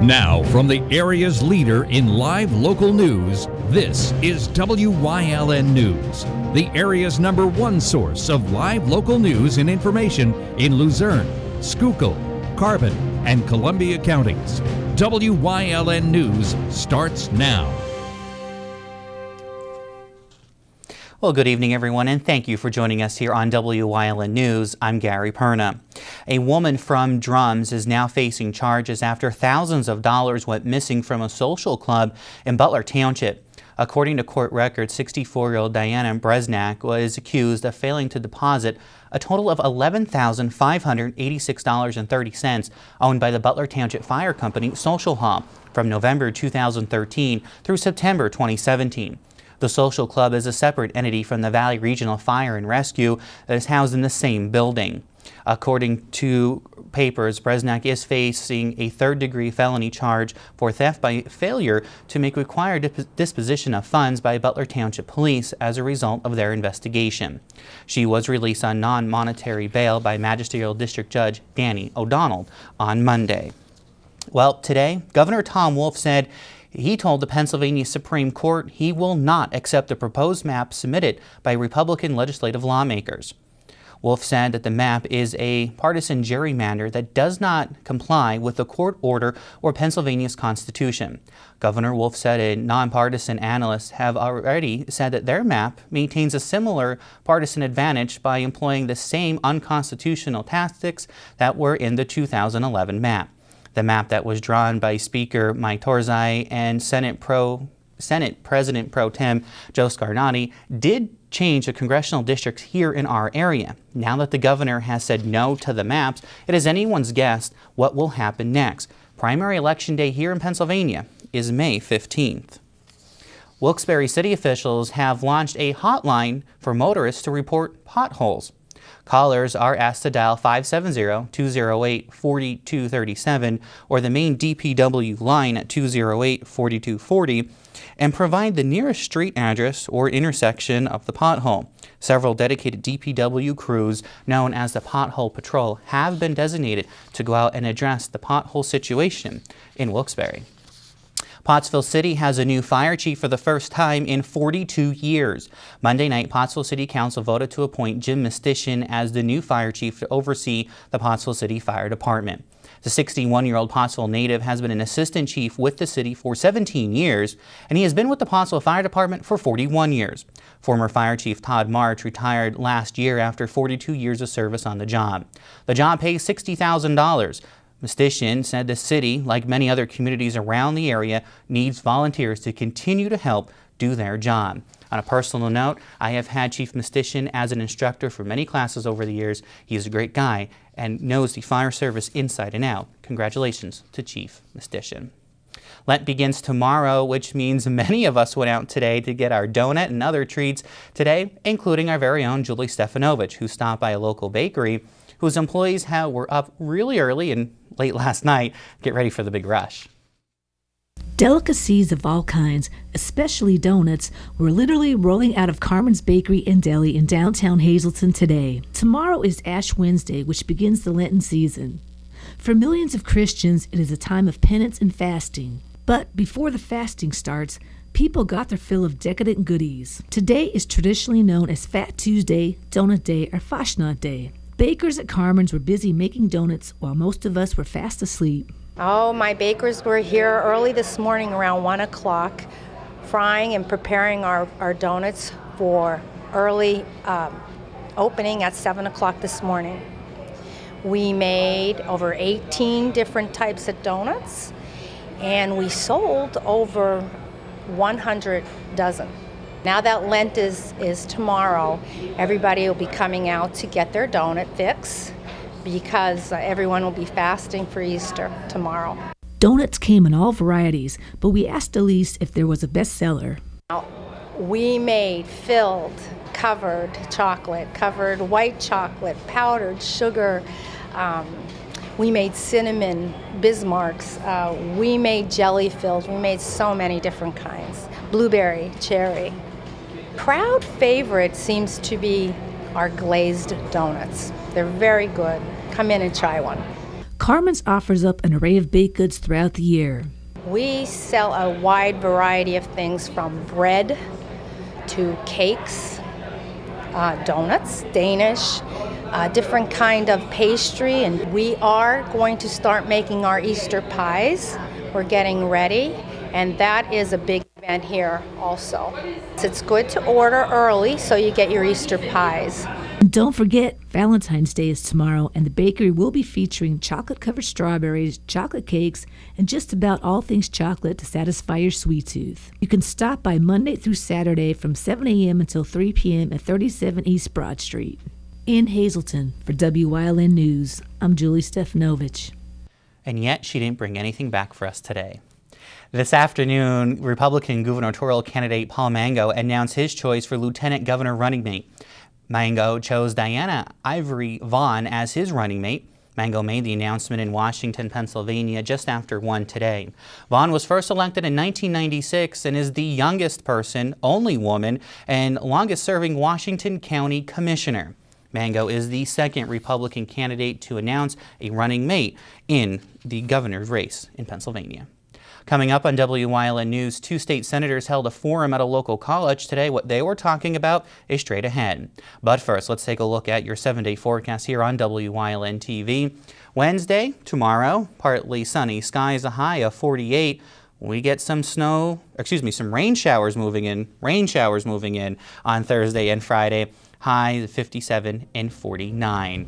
Now, from the area's leader in live local news, this is WYLN News, the area's #1 source of live local news and information in Luzerne, Schuylkill, Carbon, and Columbia counties. WYLN News starts now. Well, good evening, everyone, and thank you for joining us here on WYLN News. I'm Gary Perna. A woman from Drums is now facing charges after thousands of dollars went missing from a social club in Butler Township. According to court records, 64-year-old Diana Bresnak was accused of failing to deposit a total of $11,586.30 owned by the Butler Township Fire Company Social Hall from November 2013 through September 2017. The social club is a separate entity from the Valley Regional Fire and Rescue that is housed in the same building. According to papers, Bresnak is facing a third-degree felony charge for theft by failure to make required disposition of funds by Butler Township Police as a result of their investigation. She was released on non-monetary bail by Magisterial District Judge Danny O'Donnell on Monday. Well, today, Governor Tom Wolf said he told the Pennsylvania Supreme Court he will not accept the proposed map submitted by Republican legislative lawmakers. Wolf said that the map is a partisan gerrymander that does not comply with the court order or Pennsylvania's Constitution. Governor Wolf said nonpartisan analysts have already said that their map maintains a similar partisan advantage by employing the same unconstitutional tactics that were in the 2011 map. The map that was drawn by Speaker Mike Torzai and Senate President Pro Tem Joe Scarnati did change the congressional districts here in our area. Now that the governor has said no to the maps, it is anyone's guess what will happen next. Primary election day here in Pennsylvania is May 15th. Wilkes-Barre city officials have launched a hotline for motorists to report potholes. Callers are asked to dial 570-208-4237 or the main DPW line at 208-4240 and provide the nearest street address or intersection of the pothole. Several dedicated DPW crews known as the Pothole Patrol have been designated to go out and address the pothole situation in Wilkes-Barre. Pottsville City has a new fire chief for the first time in 42 years. Monday night, Pottsville City Council voted to appoint Jim Mistician as the new fire chief to oversee the Pottsville City Fire Department. The 61-year-old Pottsville native has been an assistant chief with the city for 17 years, and he has been with the Pottsville Fire Department for 41 years. Former Fire Chief Todd March retired last year after 42 years of service on the job. The job pays $60,000. Mistician said the city, like many other communities around the area, needs volunteers to continue to help do their job. On a personal note, I have had Chief Mistician as an instructor for many classes over the years. He is a great guy and knows the fire service inside and out. Congratulations to Chief Mistician. Lent begins tomorrow, which means many of us went out today to get our donut and other treats today, including our very own Julie Stefanovich, who stopped by a local bakery whose employees were up really early and late last night to get ready for the big rush. Delicacies of all kinds, especially donuts, were literally rolling out of Carmen's Bakery and Deli in downtown Hazleton today. Tomorrow is Ash Wednesday, which begins the Lenten season. For millions of Christians, it is a time of penance and fasting. But before the fasting starts, people got their fill of decadent goodies. Today is traditionally known as Fat Tuesday, Donut Day, or Fashnot Day. Bakers at Carmen's were busy making donuts while most of us were fast asleep. Oh, my bakers were here early this morning around 1 o'clock, frying and preparing our donuts for early opening at 7 o'clock this morning. We made over 18 different types of donuts, and we sold over 100 dozen. Now that Lent is tomorrow, everybody will be coming out to get their donut fix because everyone will be fasting for Easter tomorrow. Donuts came in all varieties, but we asked Elise if there was a bestseller. We made filled, covered chocolate, covered white chocolate, powdered sugar. We made cinnamon Bismarcks. We made jelly filled. We made so many different kinds. Blueberry, cherry. Crowd favorite seems to be our glazed donuts. They're very good. Come in and try one. Carmen's offers up an array of baked goods throughout the year. We sell a wide variety of things from bread to cakes, donuts, Danish, different kind of pastry, and we are going to start making our Easter pies. We're getting ready, and that is a big event here also. It's good to order early so you get your Easter pies. And don't forget, Valentine's Day is tomorrow, and the bakery will be featuring chocolate-covered strawberries, chocolate cakes, and just about all things chocolate to satisfy your sweet tooth. You can stop by Monday through Saturday from 7 a.m. until 3 p.m. at 37 East Broad Street. In Hazleton, for WYLN News, I'm Julie Stefanovich. And yet she didn't bring anything back for us today. This afternoon, Republican gubernatorial candidate Paul Mango announced his choice for lieutenant governor running mate. Mango chose Diana Ivory Vaughn as his running mate. Mango made the announcement in Washington, Pennsylvania just after 1 today. Vaughn was first elected in 1996 and is the youngest person, only woman, and longest-serving Washington County Commissioner. Mango is the second Republican candidate to announce a running mate in the governor's race in Pennsylvania. Coming up on WYLN News, 2 state senators held a forum at a local college today. What they were talking about is straight ahead. But first, let's take a look at your 7-day forecast here on WYLN TV. Wednesday, tomorrow, partly sunny skies, a high of 48. We get some rain showers moving in on Thursday and Friday. Highs 57 and 49.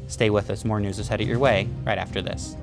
Stay with us. More news is headed your way right after this.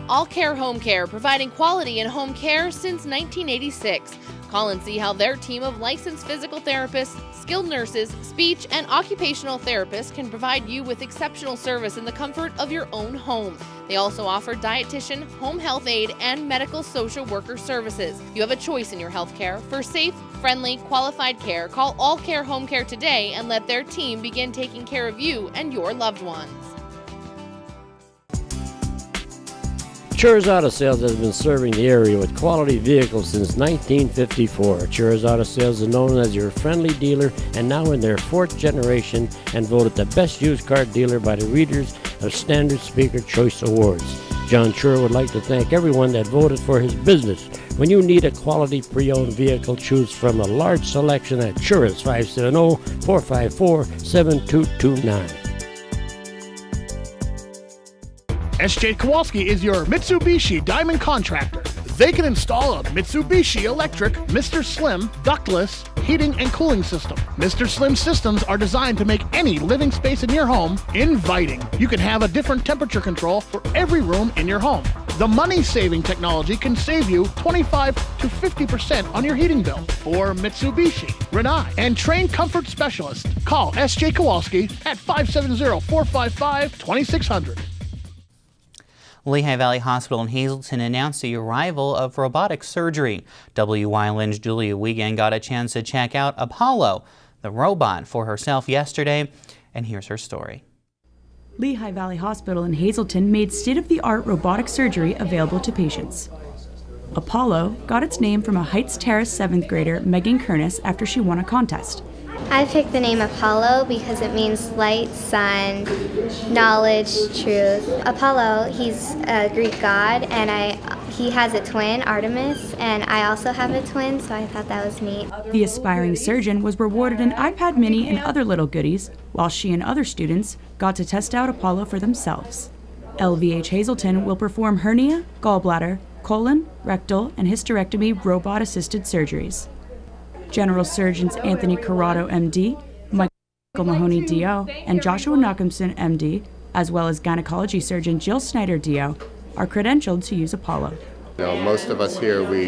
All Care Home Care, providing quality in home care since 1986. Call and see how their team of licensed physical therapists, skilled nurses, speech, and occupational therapists can provide you with exceptional service in the comfort of your own home. They also offer dietitian, home health aide, and medical social worker services. You have a choice in your health care. For safe, friendly, qualified care, call All Care Home Care today and let their team begin taking care of you and your loved ones. Chur's Auto Sales has been serving the area with quality vehicles since 1954. Chur's Auto Sales is known as your friendly dealer and now in their 4th generation and voted the best used car dealer by the readers of Standard Speaker Choice Awards. John Chur would like to thank everyone that voted for his business. When you need a quality pre-owned vehicle, choose from a large selection at Chur's 570-454-7229. S.J. Kowalski is your Mitsubishi Diamond Contractor. They can install a Mitsubishi electric Mr. Slim ductless heating and cooling system. Mr. Slim systems are designed to make any living space in your home inviting. You can have a different temperature control for every room in your home. The money-saving technology can save you 25 to 50% on your heating bill. For Mitsubishi, Rinnai, and trained comfort specialists, call S.J. Kowalski at 570-455-2600. Lehigh Valley Hospital in Hazleton announced the arrival of robotic surgery. WYLN's Julia Wiegand got a chance to check out Apollo, the robot, for herself yesterday, and here's her story. Lehigh Valley Hospital in Hazleton made state-of-the-art robotic surgery available to patients. Apollo got its name from a Heights Terrace 7th grader, Megan Kernis, after she won a contest. I picked the name Apollo because it means light, sun, knowledge, truth. Apollo, he's a Greek god, and he has a twin, Artemis, and I also have a twin, so I thought that was neat. The aspiring surgeon was rewarded an iPad mini and other little goodies, while she and other students got to test out Apollo for themselves. LVH Hazleton will perform hernia, gallbladder, colon, rectal, and hysterectomy robot-assisted surgeries. General Surgeons Anthony Corrado, MD, Michael Mahoney, DO, and Joshua Knockumson, MD, as well as gynecology surgeon Jill Snyder, DO, are credentialed to use Apollo. You know, most of us here, we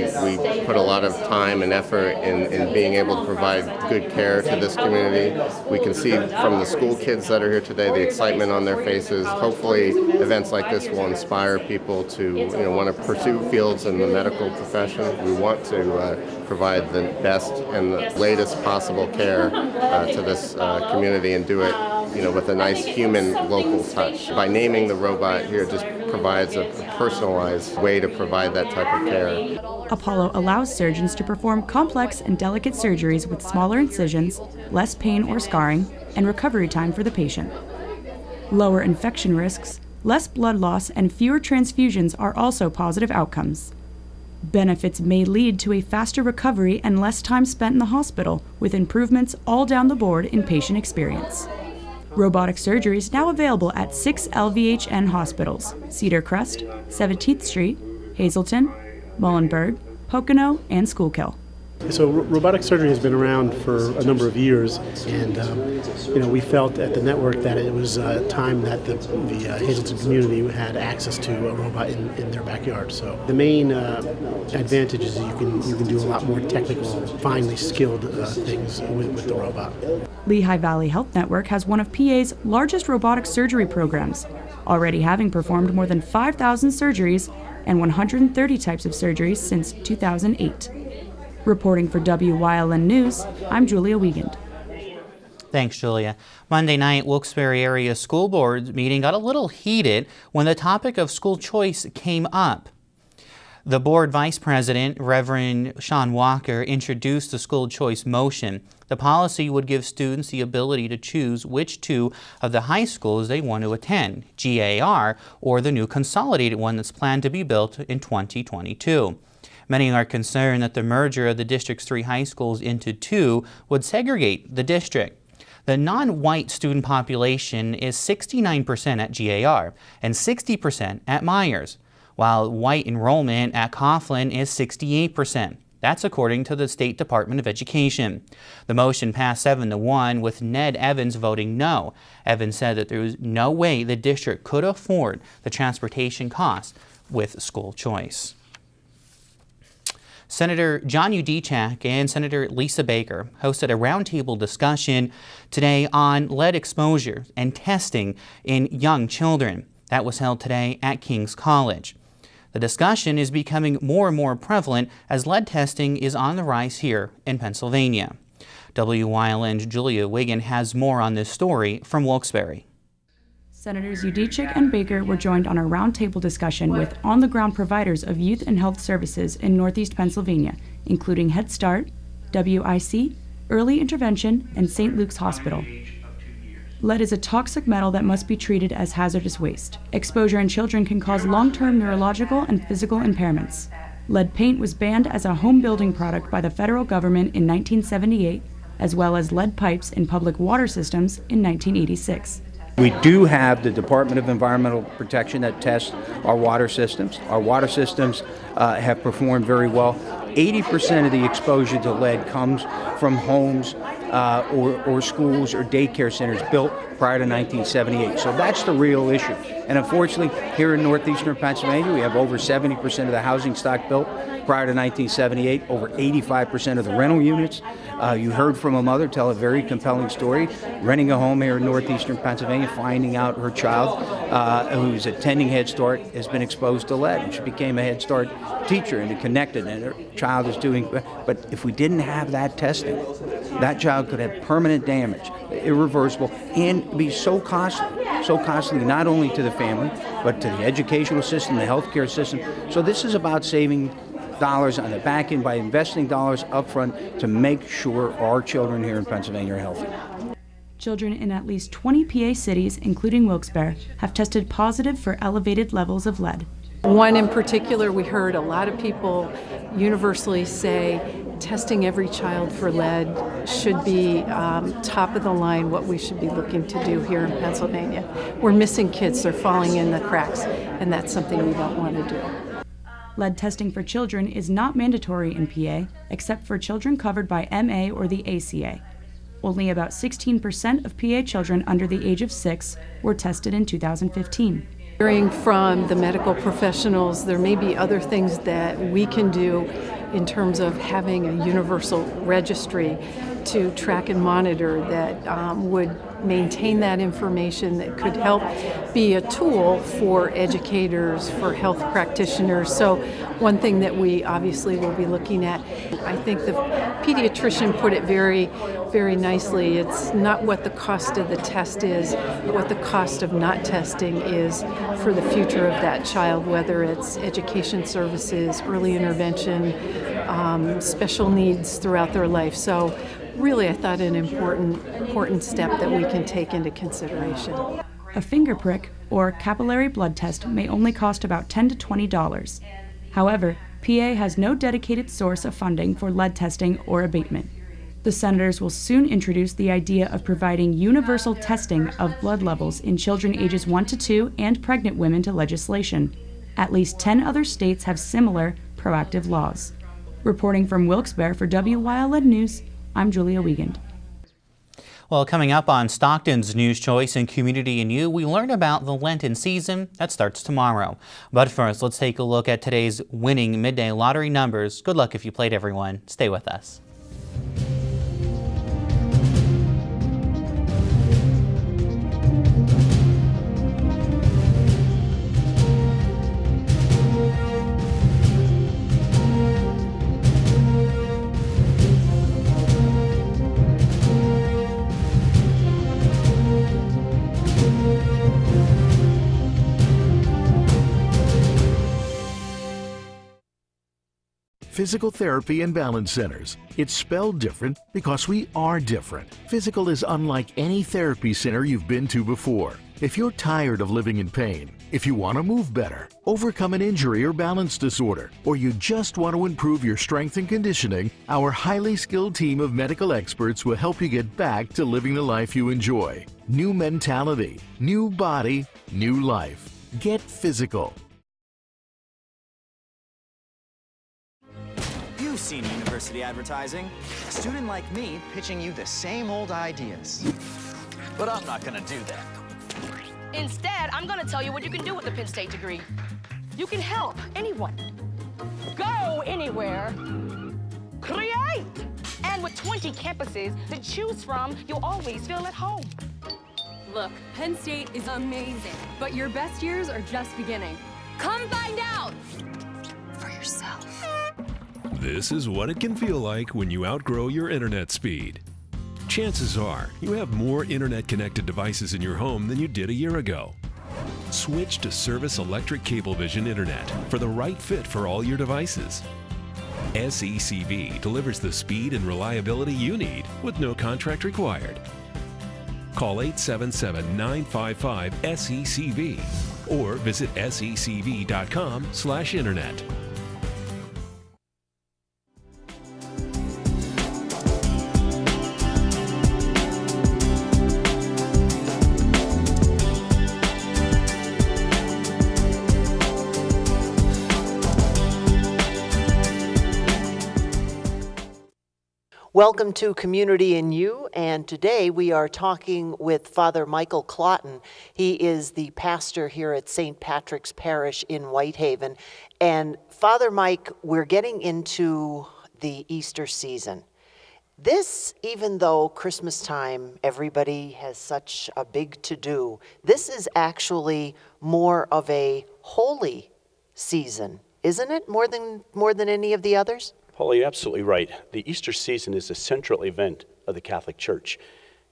put a lot of time and effort in being able to provide good care to this community. We can see from the school kids that are here today the excitement on their faces. Hopefully events like this will inspire people to want to pursue fields in the medical profession. We want to provide the best and the latest possible care to this community and do it with a nice human local touch. By naming the robot here, it just provides a personalized way to provide that type of care. Apollo allows surgeons to perform complex and delicate surgeries with smaller incisions, less pain or scarring, and recovery time for the patient. Lower infection risks, less blood loss, and fewer transfusions are also positive outcomes. Benefits may lead to a faster recovery and less time spent in the hospital, with improvements all down the board in patient experience. Robotic surgery is now available at 6 LVHN hospitals: Cedar Crest, 17th Street, Hazleton, Muhlenberg, Pocono, and Schuylkill. So robotic surgery has been around for a number of years, and we felt at the network that it was time that the Hazleton community had access to a robot in their backyard. So the main advantage is that you can do a lot more technical, finely skilled things with the robot. Lehigh Valley Health Network has one of PA's largest robotic surgery programs, already having performed more than 5,000 surgeries and 130 types of surgeries since 2008. Reporting for WYLN News, I'm Julia Wiegand. Thanks, Julia. Monday night, Wilkes-Barre Area School Board meeting got a little heated when the topic of school choice came up. The board vice president, Reverend Sean Walker, introduced the school choice motion. The policy would give students the ability to choose which two of the high schools they want to attend, GAR or the new consolidated one that's planned to be built in 2022. Many are concerned that the merger of the district's 3 high schools into 2 would segregate the district. The non-white student population is 69% at GAR and 60% at Myers, while white enrollment at Coughlin is 68%. That's according to the State Department of Education. The motion passed 7-1 with Ned Evans voting no. Evans said that there was no way the district could afford the transportation costs with school choice. Senator John Udechak and Senator Lisa Baker hosted a roundtable discussion today on lead exposure and testing in young children. That was held today at King's College. The discussion is becoming more and more prevalent as lead testing is on the rise here in Pennsylvania. WYLN's Julia Wiegand has more on this story from Wilkes-Barre. Senators Udechak and Baker were joined on a roundtable discussion with on-the-ground providers of youth and health services in Northeast Pennsylvania, including Head Start, WIC, Early Intervention, and St. Luke's Hospital. Lead is a toxic metal that must be treated as hazardous waste. Exposure in children can cause long-term neurological and physical impairments. Lead paint was banned as a home building product by the federal government in 1978, as well as lead pipes in public water systems in 1986. We do have the Department of Environmental Protection that tests our water systems. Our water systems have performed very well. 80% of the exposure to lead comes from homes or schools or daycare centers built prior to 1978. So that's the real issue. And unfortunately, here in northeastern Pennsylvania, we have over 70% of the housing stock built prior to 1978, over 85% of the rental units. You heard from a mother tell a very compelling story, renting a home here in northeastern Pennsylvania, finding out her child, who's attending Head Start, has been exposed to lead. And she became a Head Start teacher and connected, and her child is doing. But if we didn't have that testing, that child could have permanent damage, irreversible, and be so costly not only to the family, but to the educational system, the healthcare system. So this is about saving dollars on the back end by investing dollars up front to make sure our children here in Pennsylvania are healthy. Children in at least 20 PA cities, including Wilkes-Barre, have tested positive for elevated levels of lead. One in particular, we heard a lot of people universally say testing every child for lead should be top of the line, what we should be looking to do here in Pennsylvania. We're missing kids, they're falling in the cracks, and that's something we don't want to do. Lead testing for children is not mandatory in PA, except for children covered by MA or the ACA. Only about 16% of PA children under the age of 6 were tested in 2015. Hearing from the medical professionals, there may be other things that we can do in terms of having a universal registry to track and monitor that would maintain that information, that could help be a tool for educators, for health practitioners. So one thing that we obviously will be looking at, I think the pediatrician put it very, very nicely. It's not what the cost of the test is, but what the cost of not testing is for the future of that child, whether it's education services, early intervention, special needs throughout their life. So really, I thought an important step that we can take into consideration. A finger prick or capillary blood test may only cost about $10 to $20. However, PA has no dedicated source of funding for lead testing or abatement. The senators will soon introduce the idea of providing universal testing of blood levels in children ages 1 to 2 and pregnant women to legislation. At least 10 other states have similar proactive laws. Reporting from Wilkes-Barre for WYLN News, I'm Julia Wiegand. Well, coming up on Stockton's News Choice and Community and You, we learn about the Lenten season that starts tomorrow. But first, let's take a look at today's winning midday lottery numbers. Good luck if you played, everyone. Stay with us. Physical Therapy and Balance Centers. It's spelled different because we are different. Physical is unlike any therapy center you've been to before. If you're tired of living in pain, if you want to move better, overcome an injury or balance disorder, or you just want to improve your strength and conditioning, our highly skilled team of medical experts will help you get back to living the life you enjoy. New mentality, new body, new life. Get physical. You've seen university advertising. A student like me pitching you the same old ideas. But I'm not gonna do that. Instead, I'm gonna tell you what you can do with a Penn State degree. You can help anyone. Go anywhere. Create! And with 20 campuses to choose from, you'll always feel at home. Look, Penn State is amazing, but your best years are just beginning. Come find out for yourself. This is what it can feel like when you outgrow your internet speed. Chances are you have more internet-connected devices in your home than you did a year ago. Switch to Service Electric Cablevision Internet for the right fit for all your devices. SECV delivers the speed and reliability you need with no contract required. Call 877-955-SECV or visit secv.com/internet. Welcome to Community and You, and today we are talking with Father Michael Clotton. He is the pastor here at St. Patrick's Parish in Whitehaven. And Father Mike, we're getting into the Easter season. This, even though Christmas time, everybody has such a big to-do, this is actually more of a holy season, isn't it? More than any of the others? Paul, you're absolutely right. The Easter season is a central event of the Catholic Church.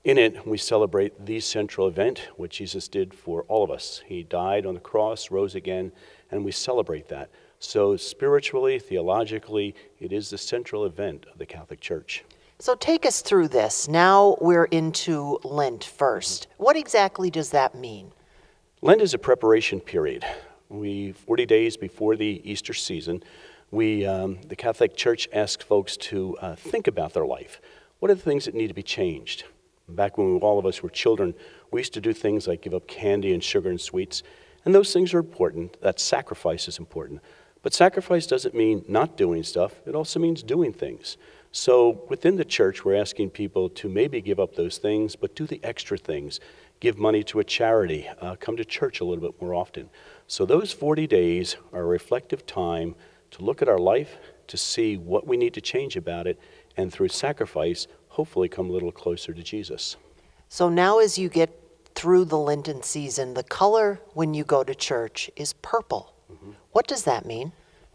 In it, we celebrate the central event, what Jesus did for all of us. He died on the cross, rose again, and we celebrate that. So spiritually, theologically, it is the central event of the Catholic Church. So take us through this. Now we're into Lent first. What exactly does that mean? Lent is a preparation period. 40 days before the Easter season, the Catholic Church asks folks to think about their life. What are the things that need to be changed? Back when all of us were children, we used to do things like give up candy and sugar and sweets, and those things are important. That sacrifice is important. But sacrifice doesn't mean not doing stuff. It also means doing things. So within the church, we're asking people to maybe give up those things, but do the extra things. give money to a charity, come to church a little bit more often. So those 40 days are a reflective time to look at our life, to see what we need to change about it, and through sacrifice, hopefully come a little closer to Jesus. So now as you get through the Lenten season, the color when you go to church is purple. What does that mean?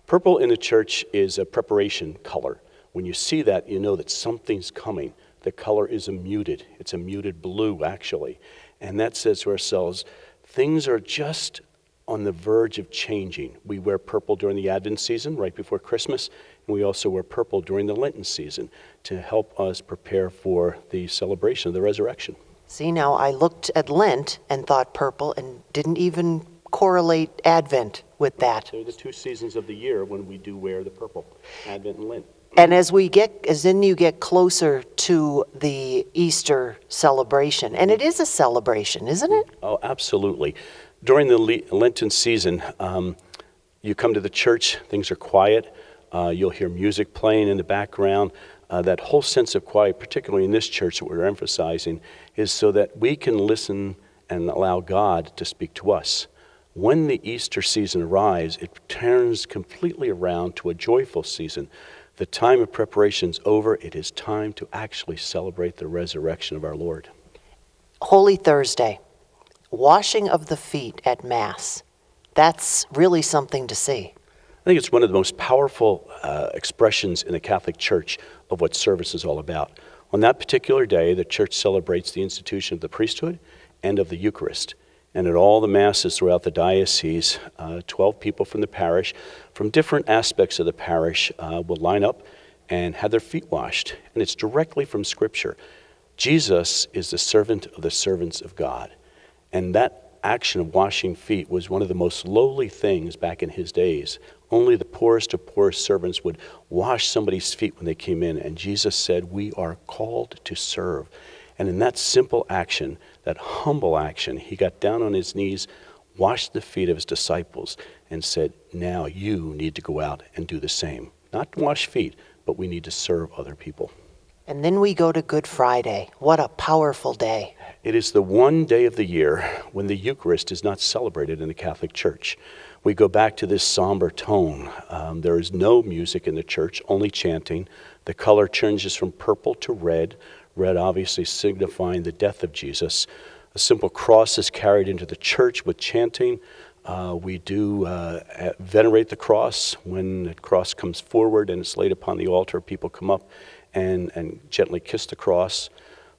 Purple in the church is a preparation color. When you see that, you know that something's coming. The color is it's a muted blue, actually. And that says to ourselves, things are just on the verge of changing. We wear purple during the Advent season, right before Christmas, and we also wear purple during the Lenten season to help us prepare for the celebration of the resurrection. See, now I looked at Lent and thought purple and didn't even correlate Advent with that. So the two seasons of the year when we do wear the purple, Advent and Lent. And as then you get closer to the Easter celebration, and it is a celebration, isn't it? Oh, absolutely. During the Lenten season, you come to the church, things are quiet, you'll hear music playing in the background. That whole sense of quiet, particularly in this church that we're emphasizing, is so that we can listen and allow God to speak to us. When the Easter season arrives, it turns completely around to a joyful season. The time of preparation's over. It is time to actually celebrate the resurrection of our Lord. Holy Thursday, washing of the feet at Mass. That's really something to see. I think it's one of the most powerful expressions in the Catholic Church of what service is all about. On that particular day, the Church celebrates the institution of the priesthood and of the Eucharist. And at all the Masses throughout the diocese, 12 people from the parish, from different aspects of the parish, will line up and have their feet washed. And it's directly from Scripture. Jesus is the servant of the servants of God. And that action of washing feet was one of the most lowly things back in his days. Only the poorest of poor servants would wash somebody's feet when they came in. And Jesus said, we are called to serve. And in that simple action, that humble action, he got down on his knees, washed the feet of his disciples, and said, now you need to go out and do the same. Not to wash feet, but we need to serve other people. And then we go to Good Friday. What a powerful day. It is the one day of the year when the Eucharist is not celebrated in the Catholic Church. We go back to this somber tone. There is no music in the church, only chanting. The color changes from purple to red. Red obviously signifying the death of Jesus. A simple cross is carried into the church with chanting. We do venerate the cross. When the cross comes forward and it's laid upon the altar, people come up and gently kiss the cross.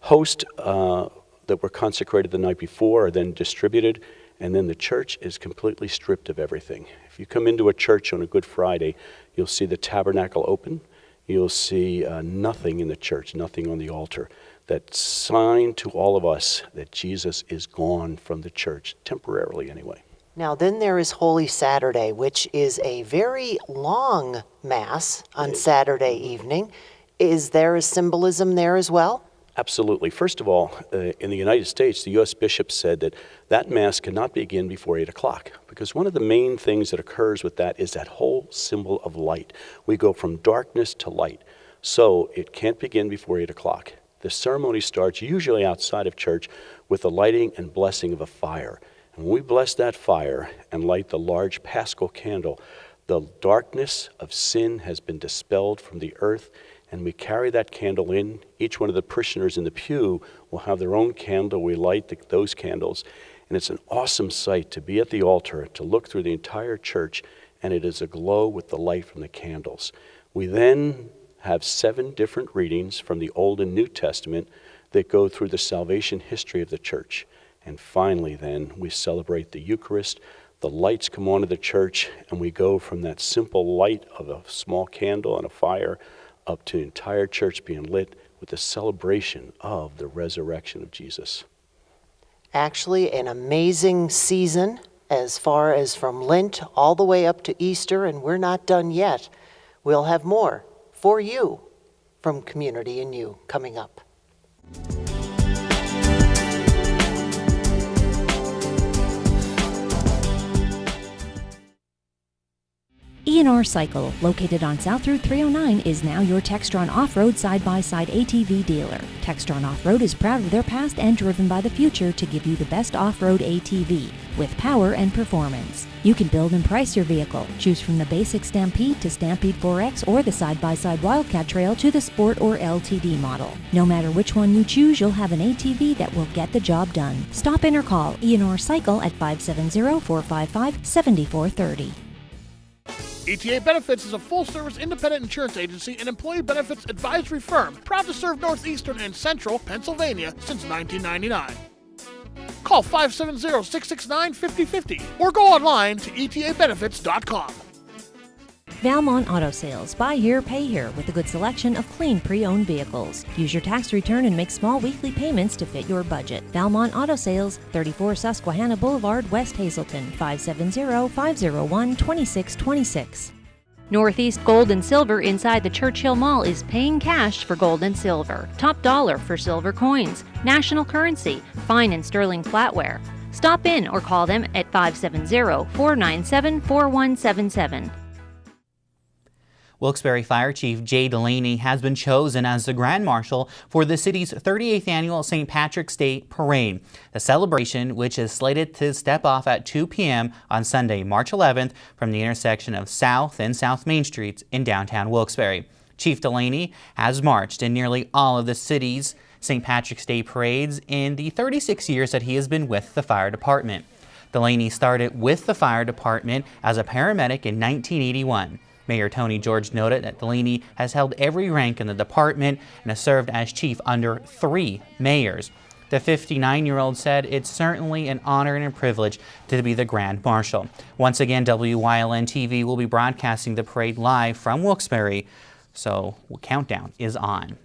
Host that were consecrated the night before are then distributed, and then the church is completely stripped of everything. If you come into a church on a Good Friday, you'll see the tabernacle open. You'll see nothing in the church, nothing on the altar. That sign to all of us that Jesus is gone from the church, temporarily anyway. Now then there is Holy Saturday, which is a very long Mass on Saturday evening. Is there a symbolism there as well? Absolutely. First of all, in the United States, the U.S. bishops said that Mass cannot begin before 8 o'clock, because one of the main things that occurs with that is that whole symbol of light. We go from darkness to light, so it can't begin before 8 o'clock. The ceremony starts usually outside of church with the lighting and blessing of a fire. And when we bless that fire and light the large paschal candle, the darkness of sin has been dispelled from the earth, and we carry that candle in. Each one of the parishioners in the pew will have their own candle. We light those candles, and it's an awesome sight to be at the altar, to look through the entire church, and it is aglow with the light from the candles. We then have 7 different readings from the Old and New Testament that go through the salvation history of the church. And finally then, we celebrate the Eucharist. The lights come onto the church, and we go from that simple light of a small candle and a fire up to the entire church being lit with the celebration of the resurrection of Jesus. Actually, an amazing season as far as from Lent all the way up to Easter, and we're not done yet. We'll have more for you from Community in You coming up. E&R Cycle, located on South Route 309, is now your Textron Off-Road side-by-side ATV dealer. Textron Off-Road is proud of their past and driven by the future to give you the best off-road ATV, with power and performance. You can build and price your vehicle. Choose from the basic Stampede to Stampede 4X or the side-by-side Wildcat Trail to the Sport or LTD model. No matter which one you choose, you'll have an ATV that will get the job done. Stop in or call E&R Cycle at 570-455-7430. ETA Benefits is a full-service independent insurance agency and employee benefits advisory firm proud to serve Northeastern and Central Pennsylvania since 1999. Call 570-669-5050 or go online to etabenefits.com. Valmont Auto Sales. Buy here, pay here with a good selection of clean pre-owned vehicles. Use your tax return and make small weekly payments to fit your budget. Valmont Auto Sales, 34 Susquehanna Boulevard, West Hazleton, 570-501-2626. Northeast Gold and Silver inside the Churchill Mall is paying cash for gold and silver. Top dollar for silver coins. National currency. Fine and sterling flatware. Stop in or call them at 570-497-4177. Wilkes-Barre Fire Chief Jay Delaney has been chosen as the Grand Marshal for the city's 38th annual St. Patrick's Day Parade. The celebration, which is slated to step off at 2 p.m. on Sunday, March 11th, from the intersection of South and South Main Streets in downtown Wilkes-Barre. Chief Delaney has marched in nearly all of the city's St. Patrick's Day parades in the 36 years that he has been with the fire department. Delaney started with the fire department as a paramedic in 1981. Mayor Tony George noted that Delaney has held every rank in the department and has served as chief under 3 mayors. The 59-year-old said it's certainly an honor and a privilege to be the Grand Marshal. Once again, WYLN TV will be broadcasting the parade live from Wilkes-Barre, so countdown is on.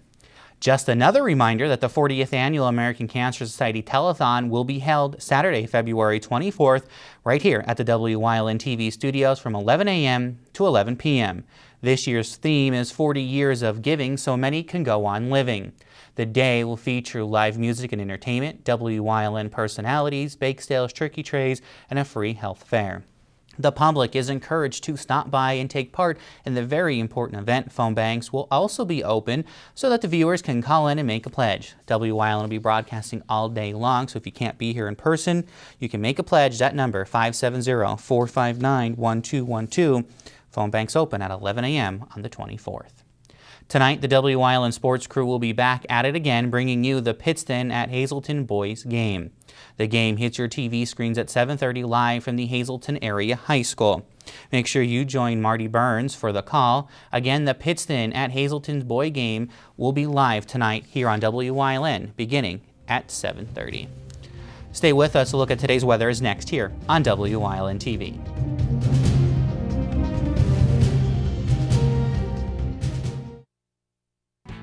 Just another reminder that the 40th Annual American Cancer Society Telethon will be held Saturday, February 24th, right here at the WYLN TV studios from 11 a.m. to 11 p.m. This year's theme is 40 years of giving so many can go on living. The day will feature live music and entertainment, WYLN personalities, bake sales, turkey trays, and a free health fair. The public is encouraged to stop by and take part in the very important event. Phone banks will also be open so that the viewers can call in and make a pledge. WYLN will be broadcasting all day long, so if you can't be here in person, you can make a pledge. That number, 570-459-1212. Phone banks open at 11 a.m. on the 24th. Tonight, the WYLN sports crew will be back at it again, bringing you the Pittston at Hazleton boys game. The game hits your TV screens at 7:30 live from the Hazleton Area High School. Make sure you join Marty Burns for the call. Again, the Pittston at Hazleton's boy game will be live tonight here on WYLN, beginning at 7:30. Stay with us. A look at today's weather is next here on WYLN TV.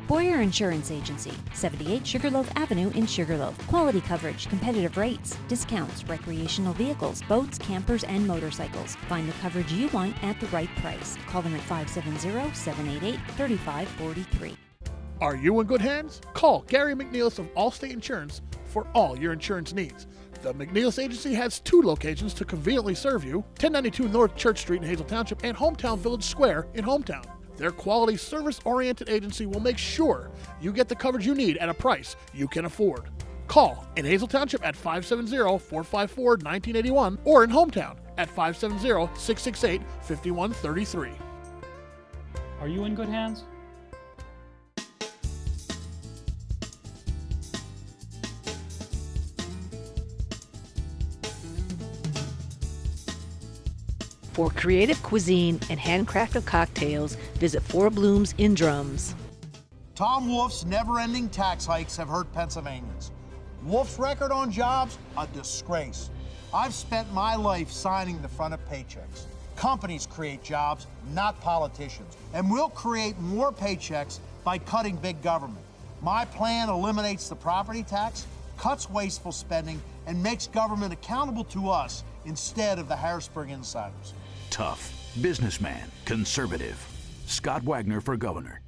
Boyer Insurance Agency, 78 Sugarloaf Avenue in Sugarloaf. Quality coverage, competitive rates, discounts, recreational vehicles, boats, campers, and motorcycles. Find the coverage you want at the right price. Call them at 570-788-3543. Are you in good hands? Call Gary McNeilis of Allstate Insurance for all your insurance needs. The McNeilis Agency has 2 locations to conveniently serve you, 1092 North Church Street in Hazel Township and Hometown Village Square in Hometown. Their quality, service-oriented agency will make sure you get the coverage you need at a price you can afford. Call in Hazel Township at 570-454-1981 or in Hometown at 570-668-5133. Are you in good hands? For creative cuisine and handcrafted cocktails, visit Four Blooms in Drums. Tom Wolf's never-ending tax hikes have hurt Pennsylvanians. Wolf's record on jobs, a disgrace. I've spent my life signing the front of paychecks. Companies create jobs, not politicians. And we'll create more paychecks by cutting big government. My plan eliminates the property tax, cuts wasteful spending, and makes government accountable to us instead of the Harrisburg insiders. Tough, businessman, conservative. Scott Wagner for governor.